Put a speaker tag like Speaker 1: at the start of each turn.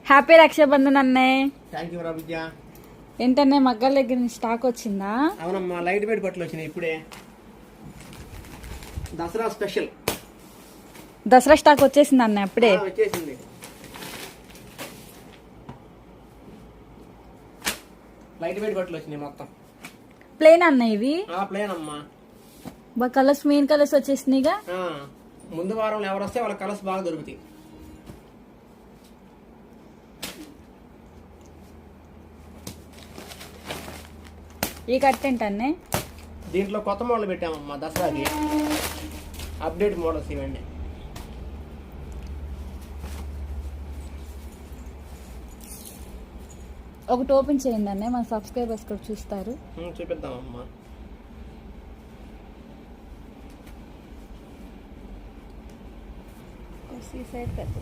Speaker 1: Happy Rakshabandhan అన్నయ్య.
Speaker 2: Thank you విద్య.
Speaker 1: ఏంటన్నయ్య మగ్గల దగ్గర నుంచి స్టాక్ వచ్చిందా?
Speaker 2: అవునమ్మా, లైట్ వెయిట్ బట్టలు వచ్చినాయి ఇప్పుడే. దసరా స్పెషల్
Speaker 1: దసరా స్టాక్ వచ్చేసింది అన్నయ్య అప్పుడే.
Speaker 2: వచ్చేసింది. లైట్ వెయిట్ బట్టలు వచ్చినాయి మొత్తం.
Speaker 1: ప్లేన్ అన్నయ్య ఇవి?
Speaker 2: ప్లేన్ అమ్మా.
Speaker 1: బాగా కలర్స్ మెయిన్ కలర్స్ వచ్చేసినాయిగా.
Speaker 2: ముందు వారంలో ఎవరు వస్తే వాళ్ళ కలర్స్ బాగా దొరుకుతాయి.
Speaker 1: ఈ కట్ ఏంటన్నే?
Speaker 2: దీంట్లో కొత్త మోడల్ పెట్టామమ్మా దసరాకి. అప్డేట్ మోడల్స్ ఇవ్వండి.
Speaker 1: ఒకటి ఓపెన్ చేయండి అన్నయ్య, మన సబ్స్క్రైబర్స్ కూడా చూస్తారు.
Speaker 2: చూపిద్దామమ్మా.
Speaker 1: పెద్ద